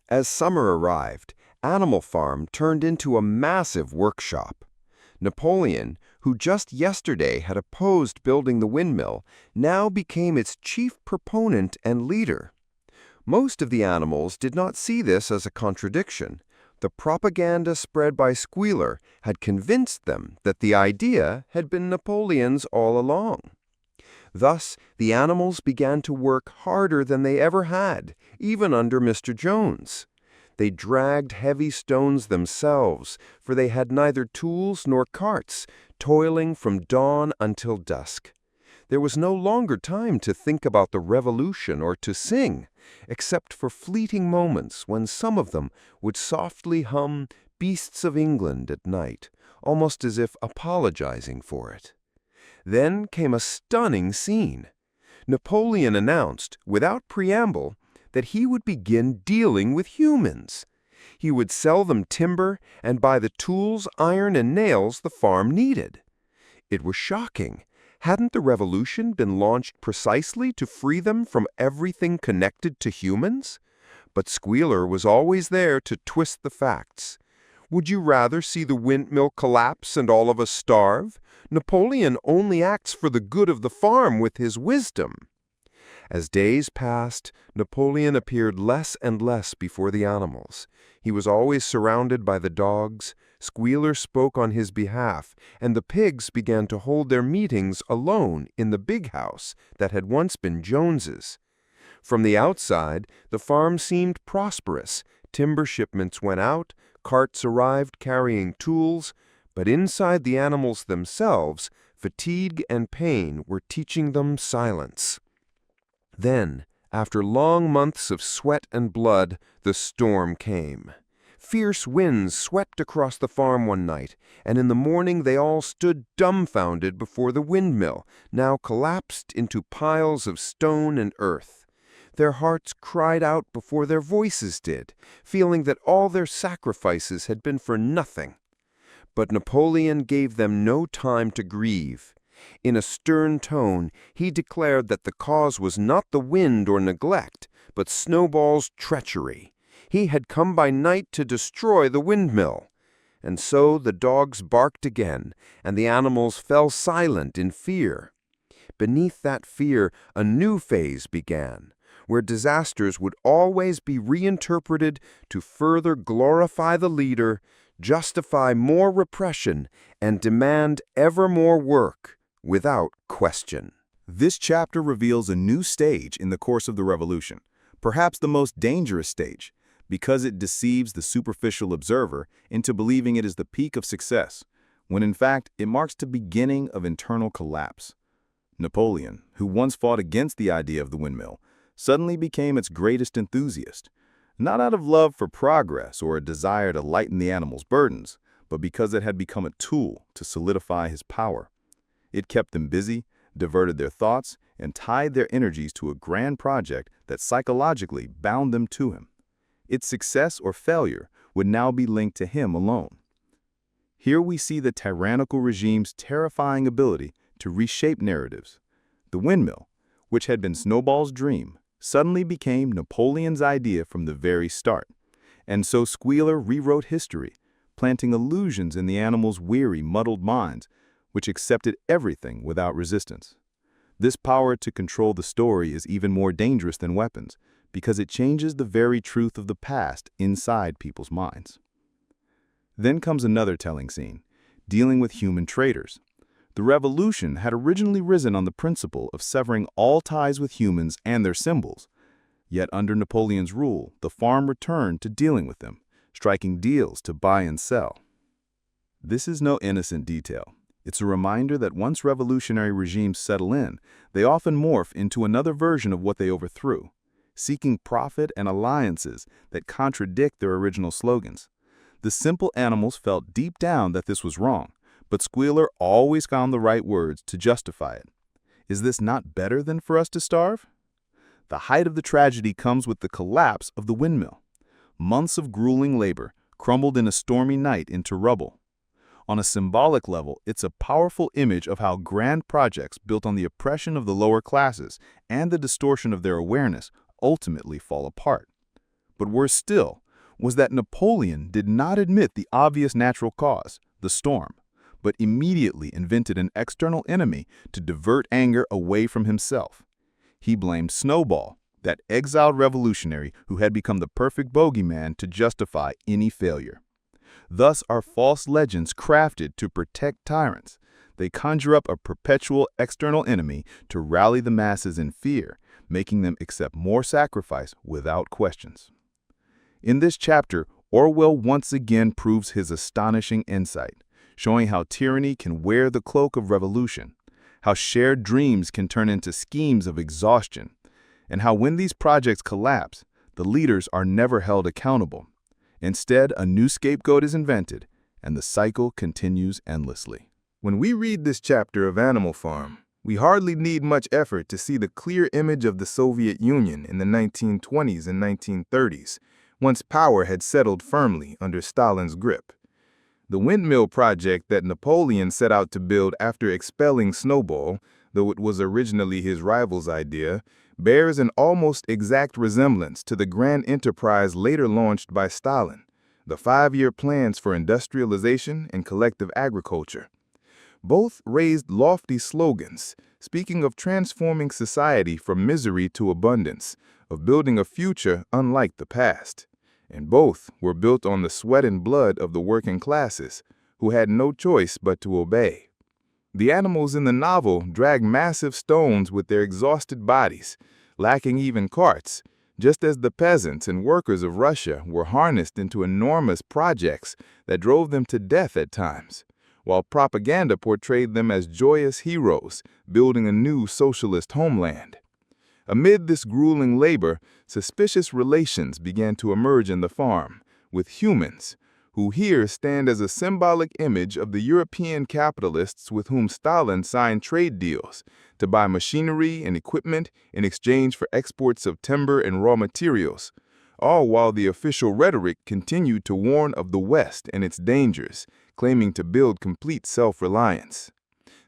As summer arrived, Animal Farm turned into a massive workshop. Napoleon, who just yesterday had opposed building the windmill, now became its chief proponent and leader. Most of the animals did not see this as a contradiction. The propaganda spread by Squealer had convinced them that the idea had been Napoleon's all along. Thus, the animals began to work harder than they ever had, even under Mr. Jones. They dragged heavy stones themselves, for they had neither tools nor carts, toiling from dawn until dusk. There was no longer time to think about the revolution or to sing, except for fleeting moments when some of them would softly hum Beasts of England at night, almost as if apologizing for it. Then came a stunning scene. Napoleon announced, without preamble, that he would begin dealing with humans. He would sell them timber and buy the tools, iron, and nails the farm needed. It was shocking. Hadn't the revolution been launched precisely to free them from everything connected to humans? But Squealer was always there to twist the facts. Would you rather see the windmill collapse and all of us starve? Napoleon only acts for the good of the farm with his wisdom. As days passed, Napoleon appeared less and less before the animals. He was always surrounded by the dogs. Squealer spoke on his behalf, and the pigs began to hold their meetings alone in the big house that had once been Jones's. From the outside, the farm seemed prosperous. Timber shipments went out, carts arrived carrying tools, but inside the animals themselves, fatigue and pain were teaching them silence. Then, after long months of sweat and blood, the storm came. Fierce winds swept across the farm one night, and in the morning they all stood dumbfounded before the windmill, now collapsed into piles of stone and earth. Their hearts cried out before their voices did, feeling that all their sacrifices had been for nothing. But Napoleon gave them no time to grieve. In a stern tone, he declared that the cause was not the wind or neglect, but Snowball's treachery. He had come by night to destroy the windmill. And so the dogs barked again, and the animals fell silent in fear. Beneath that fear, a new phase began, where disasters would always be reinterpreted to further glorify the leader, justify more repression, and demand ever more work, without question. This chapter reveals a new stage in the course of the revolution, perhaps the most dangerous stage, because it deceives the superficial observer into believing it is the peak of success, when in fact it marks the beginning of internal collapse. Napoleon, who once fought against the idea of the windmill, suddenly became its greatest enthusiast, not out of love for progress or a desire to lighten the animals' burdens, but because it had become a tool to solidify his power. It kept them busy, diverted their thoughts, and tied their energies to a grand project that psychologically bound them to him. Its success or failure would now be linked to him alone. Here we see the tyrannical regime's terrifying ability to reshape narratives. The windmill, which had been Snowball's dream, suddenly became Napoleon's idea from the very start. And so Squealer rewrote history, planting illusions in the animals' weary, muddled minds, which accepted everything without resistance. This power to control the story is even more dangerous than weapons, because it changes the very truth of the past inside people's minds. Then comes another telling scene, dealing with human traitors. The revolution had originally risen on the principle of severing all ties with humans and their symbols. Yet under Napoleon's rule, the farm returned to dealing with them, striking deals to buy and sell. This is no innocent detail. It's a reminder that once revolutionary regimes settle in, they often morph into another version of what they overthrew, seeking profit and alliances that contradict their original slogans. The simple animals felt deep down that this was wrong, but Squealer always found the right words to justify it. Is this not better than for us to starve? The height of the tragedy comes with the collapse of the windmill. Months of grueling labor crumbled in a stormy night into rubble. On a symbolic level, it's a powerful image of how grand projects built on the oppression of the lower classes and the distortion of their awareness ultimately fall apart. But worse still was that Napoleon did not admit the obvious natural cause, the storm, but immediately invented an external enemy to divert anger away from himself. He blamed Snowball, that exiled revolutionary who had become the perfect bogeyman to justify any failure. Thus are false legends crafted to protect tyrants. They conjure up a perpetual external enemy to rally the masses in fear, making them accept more sacrifice without questions. In this chapter, Orwell once again proves his astonishing insight, showing how tyranny can wear the cloak of revolution, how shared dreams can turn into schemes of exhaustion, and how when these projects collapse, the leaders are never held accountable. Instead, a new scapegoat is invented, and the cycle continues endlessly. When we read this chapter of Animal Farm, we hardly need much effort to see the clear image of the Soviet Union in the 1920s and 1930s, once power had settled firmly under Stalin's grip. The windmill project that Napoleon set out to build after expelling Snowball, though it was originally his rival's idea, bears an almost exact resemblance to the grand enterprise later launched by Stalin, the 5-year plans for industrialization and collective agriculture. Both raised lofty slogans, speaking of transforming society from misery to abundance, of building a future unlike the past. And both were built on the sweat and blood of the working classes, who had no choice but to obey. The animals in the novel drag massive stones with their exhausted bodies, lacking even carts, just as the peasants and workers of Russia were harnessed into enormous projects that drove them to death at times, while propaganda portrayed them as joyous heroes building a new socialist homeland. Amid this grueling labor, suspicious relations began to emerge in the farm, with humans, who here stand as a symbolic image of the European capitalists with whom Stalin signed trade deals to buy machinery and equipment in exchange for exports of timber and raw materials, all while the official rhetoric continued to warn of the West and its dangers, claiming to build complete self-reliance.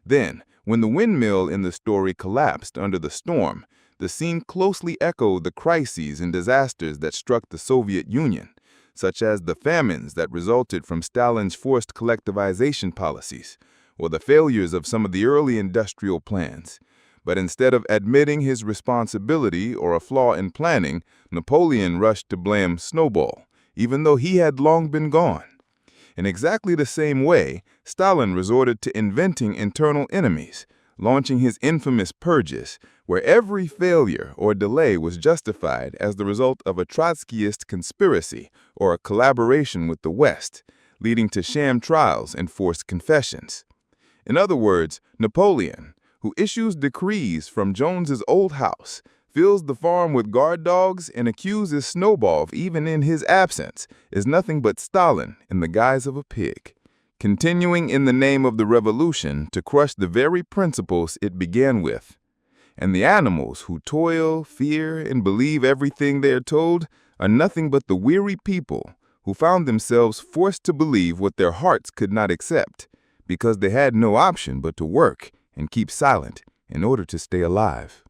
Then, when the windmill in the story collapsed under the storm, the scene closely echoed the crises and disasters that struck the Soviet Union, such as the famines that resulted from Stalin's forced collectivization policies, or the failures of some of the early industrial plans. But instead of admitting his responsibility or a flaw in planning, Napoleon rushed to blame Snowball, even though he had long been gone. In exactly the same way, Stalin resorted to inventing internal enemies, launching his infamous purges, where every failure or delay was justified as the result of a Trotskyist conspiracy or a collaboration with the West, leading to sham trials and forced confessions. In other words, Napoleon, who issues decrees from Jones's old house, fills the farm with guard dogs, and accuses Snowball of even in his absence, is nothing but Stalin in the guise of a pig, continuing in the name of the revolution to crush the very principles it began with. And the animals who toil, fear, and believe everything they are told are nothing but the weary people who found themselves forced to believe what their hearts could not accept, because they had no option but to work and keep silent in order to stay alive.